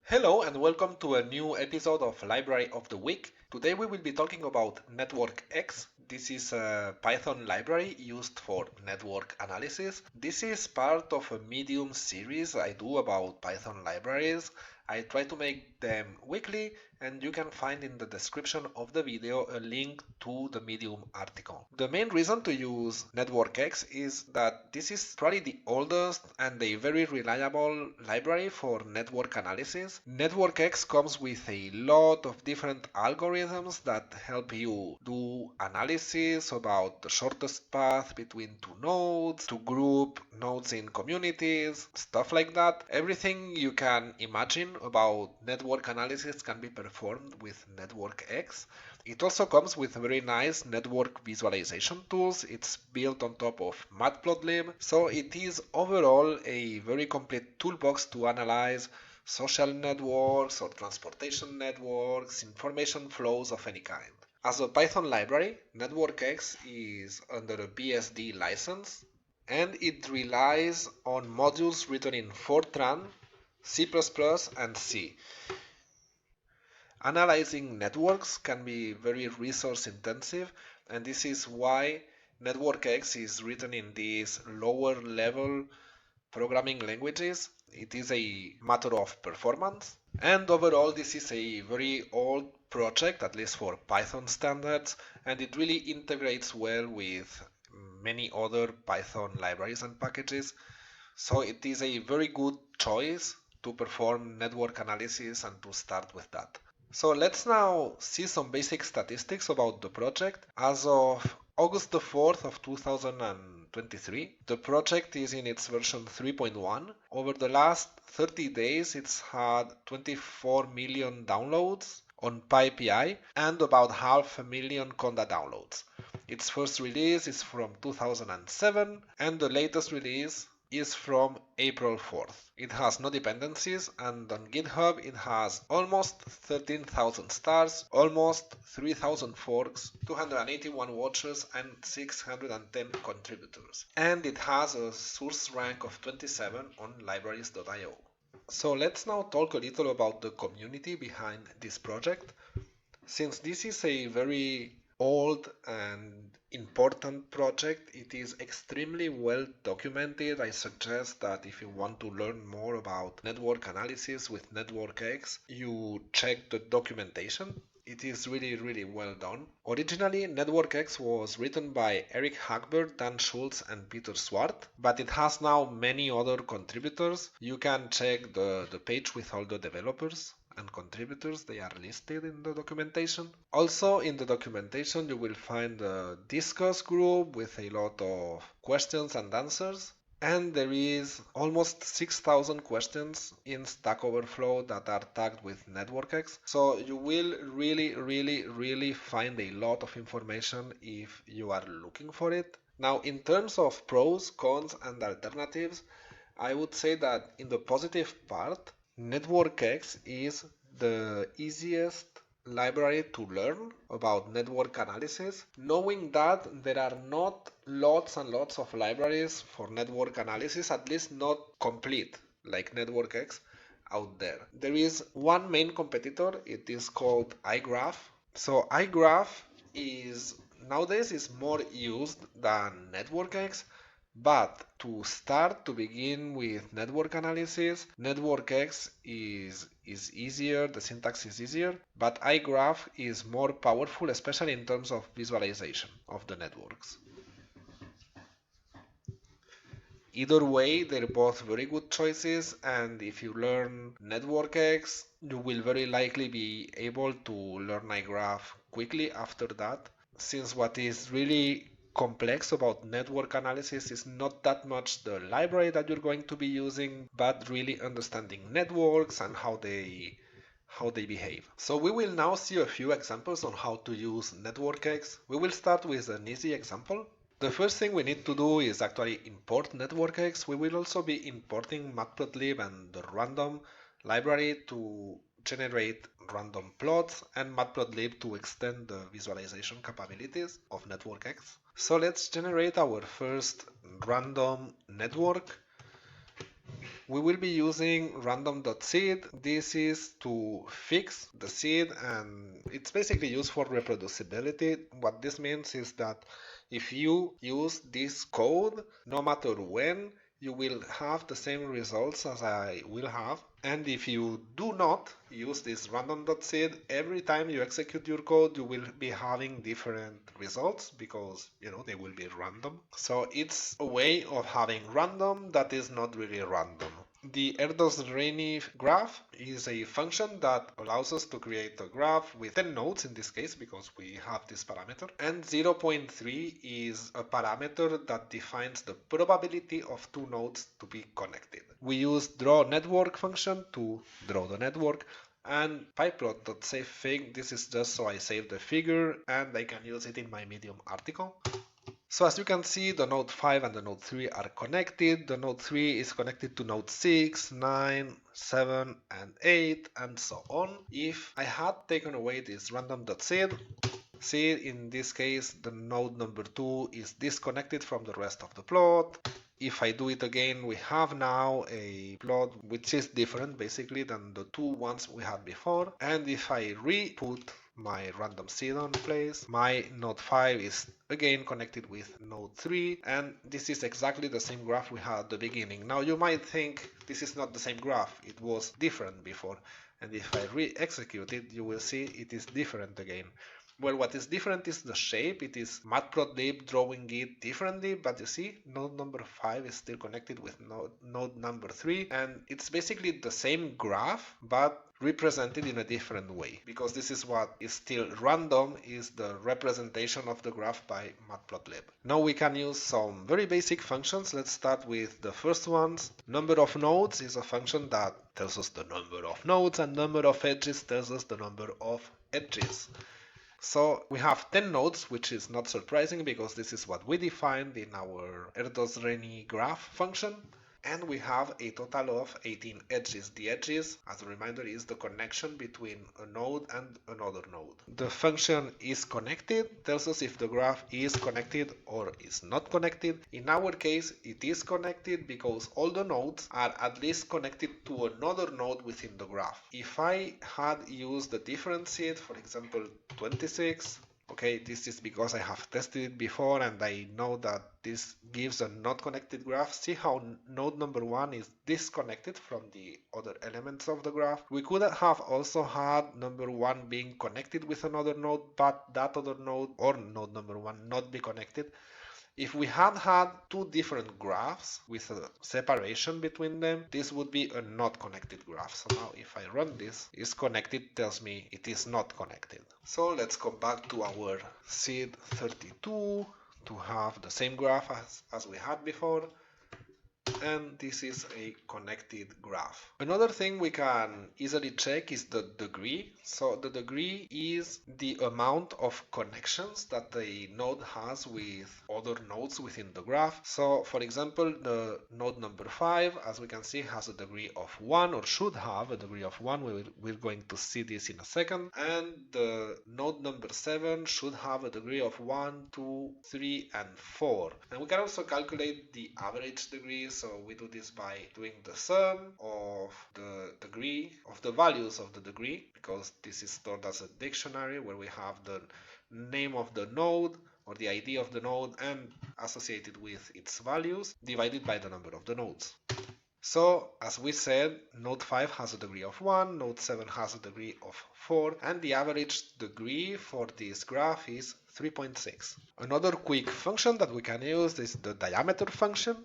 Hello and welcome to a new episode of Library of the Week. Today we will be talking about NetworkX. This is a Python library used for network analysis. This is part of a Medium series I do about Python libraries. I try to make them weekly, and you can find in the description of the video a link to the Medium article. The main reason to use NetworkX is that this is probably the oldest and a very reliable library for network analysis. NetworkX comes with a lot of different algorithms that help you do analysis about the shortest path between two nodes, to group nodes in communities, stuff like that. Everything you can imagine about network analysis can be performed with NetworkX. It also comes with very nice network visualization tools. It's built on top of Matplotlib, so it is overall a very complete toolbox to analyze social networks or transportation networks, information flows of any kind. As a Python library, NetworkX is under a BSD license, and it relies on modules written in Fortran, C++, and C. Analyzing networks can be very resource intensive, and this is why NetworkX is written in these lower level programming languages. It is a matter of performance, and overall this is a very old project, at least for Python standards, and it really integrates well with many other Python libraries and packages. So it is a very good choice to perform network analysis and to start with that. So let's now see some basic statistics about the project. As of August the 4th of 2023, the project is in its version 3.1. Over the last 30 days, it's had 24 million downloads on PyPI and about 500,000 Conda downloads. Its first release is from 2007, and the latest release is from April 4th. It has no dependencies, and on GitHub it has almost 13,000 stars, almost 3,000 forks, 281 watchers, and 610 contributors. And it has a source rank of 27 on libraries.io. So let's now talk a little about the community behind this project. Since this is a very old and important project, it is extremely well documented. I suggest that if you want to learn more about network analysis with NetworkX, you check the documentation. It is really well done. Originally, NetworkX was written by Eric Hagbert, Dan Schultz, and Peter Swart, but it has now many other contributors. You can check the page with all the developers and contributors. They are listed in the documentation. Also in the documentation you will find a discuss group with a lot of questions and answers, and there is almost 6,000 questions in Stack Overflow that are tagged with NetworkX. So you will really find a lot of information if you are looking for it. Now, in terms of pros, cons, and alternatives, I would say that in the positive part, NetworkX is the easiest library to learn about network analysis, knowing that there are not lots and lots of libraries for network analysis, at least not complete, like NetworkX out there. There is one main competitor, it is called iGraph. So iGraph is nowadays is more used than NetworkX, but to start, to begin with network analysis, NetworkX is easier, the syntax is easier, but iGraph is more powerful, especially in terms of visualization of the networks. Either way, they're both very good choices, and if you learn NetworkX, you will very likely be able to learn iGraph quickly after that, since what is really complex about network analysis is not that much the library that you're going to be using, but really understanding networks and how they behave. So we will now see a few examples on how to use NetworkX. We will start with an easy example. The first thing we need to do is actually import NetworkX. We will also be importing Matplotlib and the random library to generate random plots, and Matplotlib to extend the visualization capabilities of NetworkX. So let's generate our first random network. We will be using random.seed. This is to fix the seed, and it's basically used for reproducibility. What this means is that if you use this code, no matter when, you will have the same results as I will have. And if you do not use this random.seed, every time you execute your code, you will be having different results because, they will be random. So it's a way of having random that is not really random. The Erdos-Renyi graph is a function that allows us to create a graph with 10 nodes in this case because we have this parameter. And 0.3 is a parameter that defines the probability of two nodes to be connected. We use drawNetwork function to draw the network. And pyplot.savefig, this is just so I save the figure and I can use it in my Medium article. So as you can see, the node 5 and the node 3 are connected. The node 3 is connected to node 6, 9, 7, and 8, and so on. If I had taken away this random.seed, see, in this case, the node number 2 is disconnected from the rest of the plot. If I do it again, we have now a plot which is different basically than the two ones we had before. And if I re-put my random seed on place, my node 5 is again connected with node 3, and this is exactly the same graph we had at the beginning. Now you might think this is not the same graph, it was different before, and if I re-execute it, you will see it is different again. Well, what is different is the shape. It is matplotlib drawing it differently, but you see, node number 5 is still connected with node number 3, and it's basically the same graph, but represented in a different way, because this is what is still random, is the representation of the graph by matplotlib. Now we can use some very basic functions. Let's start with the first ones. Number of nodes is a function that tells us the number of nodes, and number of edges tells us the number of edges. So we have 10 nodes, which is not surprising because this is what we defined in our Erdos-Renyi graph function. And we have a total of 18 edges. The edges, as a reminder, is the connection between a node and another node. The function isConnected tells us if the graph is connected or is not connected. In our case, it is connected because all the nodes are at least connected to another node within the graph. If I had used a different seed, for example 26, okay, this is because I have tested it before and I know that this gives a not connected graph. See how node number 1 is disconnected from the other elements of the graph. We could have also had number 1 being connected with another node, but that other node or node number 1 not be connected. If we had had two different graphs with a separation between them, this would be a not connected graph. So now if I run this, is connected tells me it is not connected. So let's come back to our seed 32 to have the same graph as we had before. And this is a connected graph. Another thing we can easily check is the degree. So the degree is the amount of connections that the node has with other nodes within the graph. So for example, the node number 5, as we can see, has a degree of 1, or should have a degree of 1. We're going to see this in a second. And the node number 7 should have a degree of 1, 2, 3, and 4. And we can also calculate the average degree. So we do this by doing the sum of the degree, of the values of the degree, because this is stored as a dictionary where we have the name of the node or the ID of the node and associated with its values divided by the number of the nodes. So as we said, node 5 has a degree of 1, node 7 has a degree of 4, and the average degree for this graph is 3.6. Another quick function that we can use is the diameter function.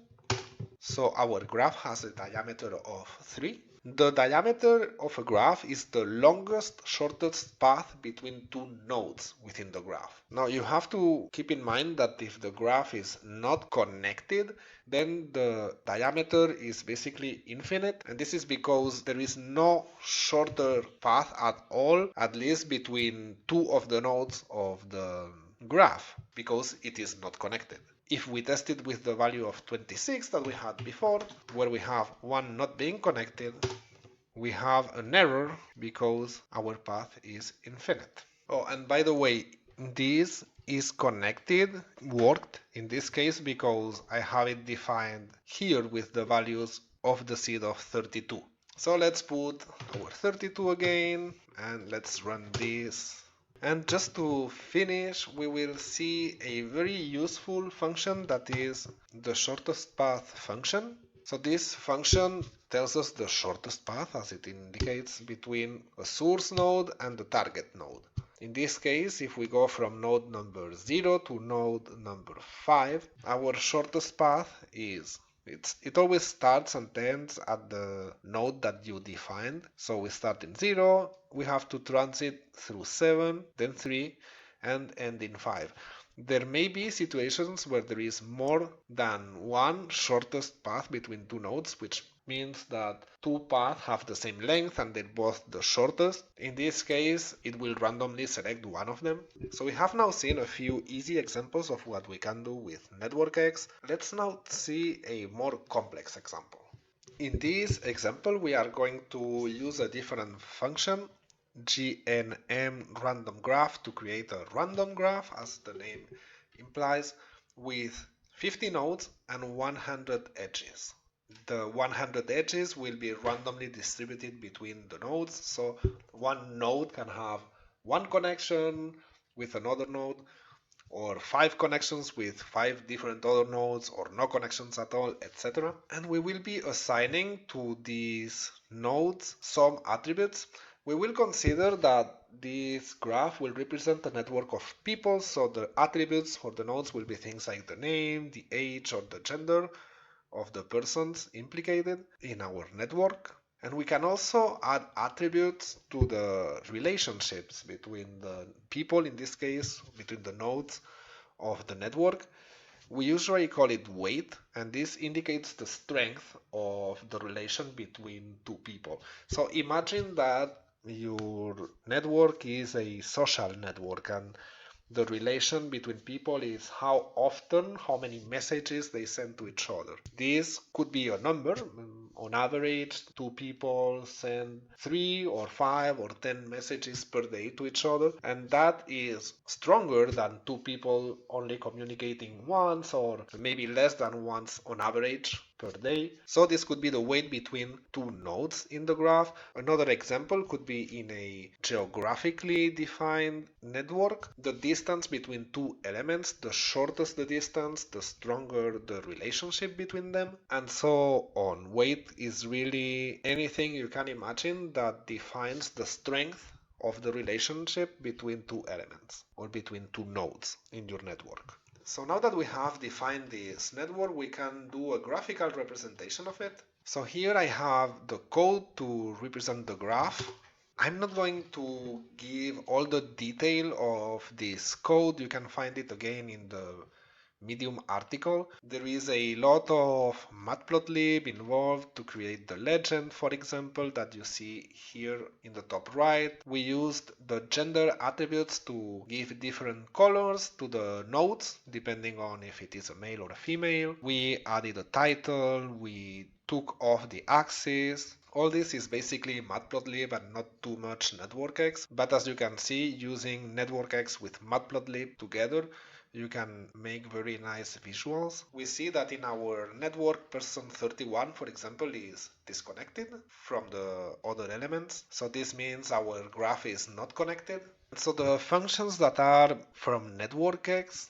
So our graph has a diameter of 3. The diameter of a graph is the longest, shortest path between two nodes within the graph. Now you have to keep in mind that if the graph is not connected, then the diameter is basically infinite, and this is because there is no shorter path at all, at least between two of the nodes of the graph, because it is not connected. If we test it with the value of 26 that we had before, where we have one not being connected, we have an error because our path is infinite. Oh, and by the way, this is connected worked in this case because I have it defined here with the values of the seed of 32. So let's put our 32 again and let's run this. And just to finish, we will see a very useful function that is the shortest path function. So this function tells us the shortest path, as it indicates, between a source node and the target node. In this case, if we go from node number 0 to node number 5, our shortest path is it always starts and ends at the node that you defined. So we start in 0, we have to transit through 7, then 3, and end in 5. There may be situations where there is more than one shortest path between two nodes, which means that two paths have the same length and they're both the shortest. In this case, it will randomly select one of them. So we have now seen a few easy examples of what we can do with NetworkX. Let's now see a more complex example. In this example, we are going to use a different function, GNM random graph, to create a random graph, as the name implies, with 50 nodes and 100 edges. The 100 edges will be randomly distributed between the nodes, so one node can have one connection with another node, or 5 connections with 5 different other nodes, or no connections at all, etc. And we will be assigning to these nodes some attributes. We will consider that this graph will represent a network of people, so the attributes for the nodes will be things like the name, the age, or the gender of the persons implicated in our network. And we can also add attributes to the relationships between the people, in this case, between the nodes of the network. We usually call it weight, and this indicates the strength of the relation between two people. So imagine that your network is a social network, and the relation between people is how often, how many messages they send to each other. This could be a number. On average, two people send 3 or 5 or 10 messages per day to each other, and that is stronger than two people only communicating once, or maybe less than once on average per day. So this could be the weight between two nodes in the graph. Another example could be in a geographically defined network. The distance between two elements, the shortest the distance, the stronger the relationship between them, and so on. Weight is really anything you can imagine that defines the strength of the relationship between two elements or between two nodes in your network. So now that we have defined this network, we can do a graphical representation of it. So here I have the code to represent the graph. I'm not going to give all the detail of this code. You can find it again in the Medium article. There is a lot of matplotlib involved to create the legend, for example, that you see here in the top right. We used the gender attributes to give different colors to the nodes, depending on if it is a male or a female. We added a title, we took off the axis. All this is basically matplotlib and not too much NetworkX, but as you can see, using NetworkX with matplotlib together, you can make very nice visuals. We see that in our network, person 31, for example, is disconnected from the other elements. So this means our graph is not connected. So the functions that are from NetworkX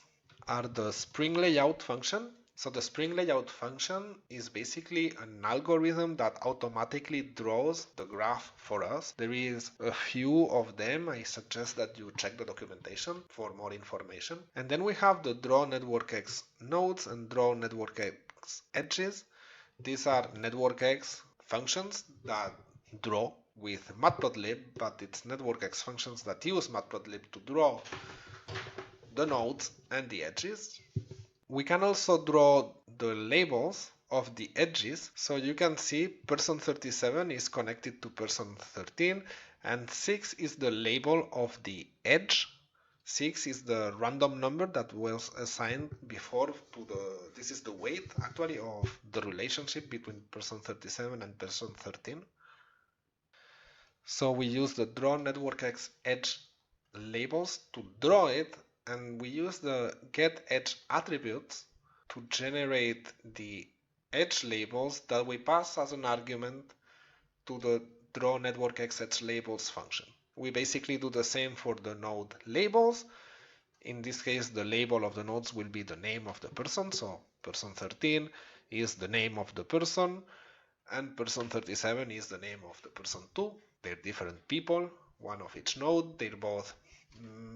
are the spring layout function. So the spring layout function is basically an algorithm that automatically draws the graph for us. There is a few of them. I suggest that you check the documentation for more information. And then we have the draw NetworkX nodes and draw NetworkX edges. These are NetworkX functions that draw with matplotlib, but it's NetworkX functions that use matplotlib to draw the nodes and the edges. We can also draw the labels of the edges. So you can see person 37 is connected to person 13, and 6 is the label of the edge. 6 is the random number that was assigned before to this is the weight actually of the relationship between person 37 and person 13. So we use the draw NetworkX edge labels to draw it, and we use the get edge attributes to generate the edge labels that we pass as an argument to the draw NetworkX edge labels function. We basically do the same for the node labels. In this case, the label of the nodes will be the name of the person. So person 13 is the name of the person, and person 37 is the name of the person 2. They're different people, one of each node. They're both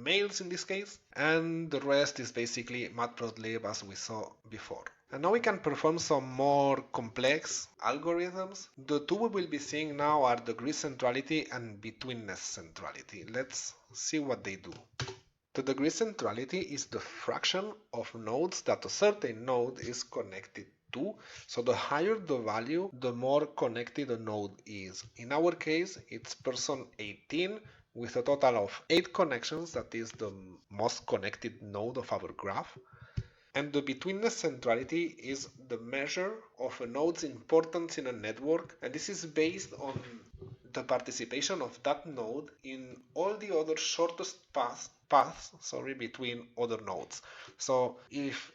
males in this case, and the rest is basically matplotlib as we saw before. And now we can perform some more complex algorithms. The two we will be seeing now are degree centrality and betweenness centrality. Let's see what they do. The degree centrality is the fraction of nodes that a certain node is connected to. So the higher the value, the more connected a node is. In our case, it's person 18 with a total of 8 connections. That is the most connected node of our graph. And the betweenness centrality is the measure of a node's importance in a network, and this is based on the participation of that node in all the other shortest paths between other nodes. So if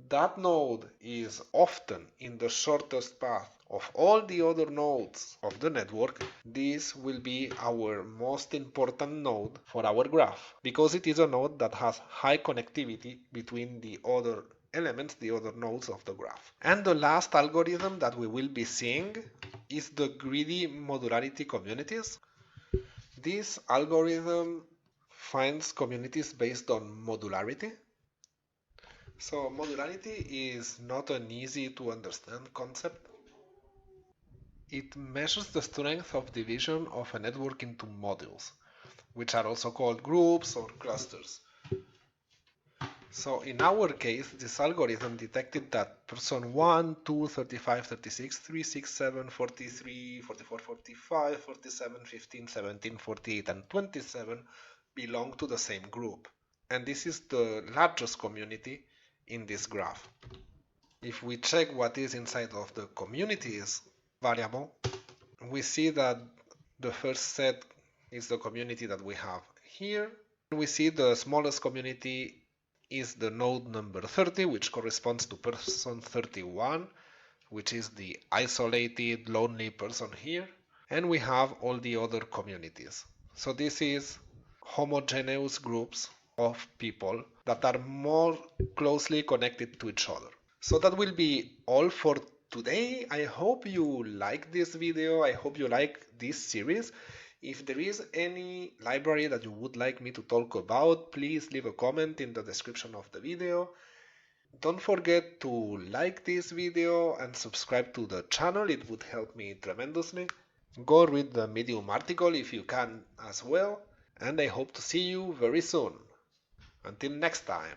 that node is often in the shortest path of all the other nodes of the network, this will be our most important node for our graph, because it is a node that has high connectivity between the other elements, the other nodes of the graph. And the last algorithm that we will be seeing is the greedy modularity communities. This algorithm finds communities based on modularity. So modularity is not an easy to understand concept. It measures the strength of division of a network into modules, which are also called groups or clusters. So in our case, this algorithm detected that person 1, 2, 35, 36, 3, 6, 7, 43, 44, 45, 47, 15, 17, 48, and 27 belong to the same group. And this is the largest community in this graph. If we check what is inside of the communities variable, we see that the first set is the community that we have here. We see the smallest community is the node number 30, which corresponds to person 31, which is the isolated, lonely person here. And we have all the other communities. So this is homogeneous groups of people that are more closely connected to each other. So that will be all for today. I hope you like this video. I hope you like this series. If there is any library that you would like me to talk about, please leave a comment in the description of the video. Don't forget to like this video and subscribe to the channel. It would help me tremendously. Go read the Medium article if you can as well. And I hope to see you very soon. Until next time.